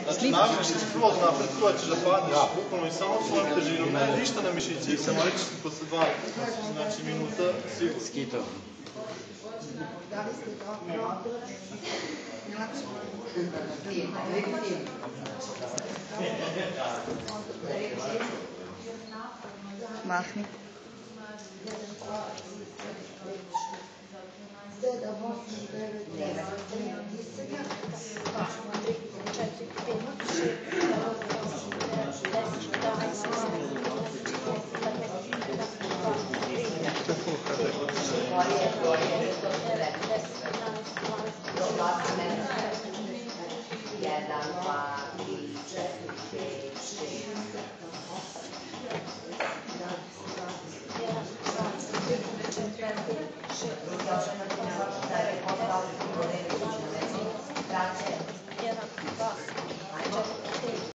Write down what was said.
Znači, naviš se skroz napred, koja ćeš da padneš, bukvalno i samo svojom težinom, ne, ništa na mišići, samo reći ti posle 2 minuta, sigurno. Skito. Mahni. Grazie.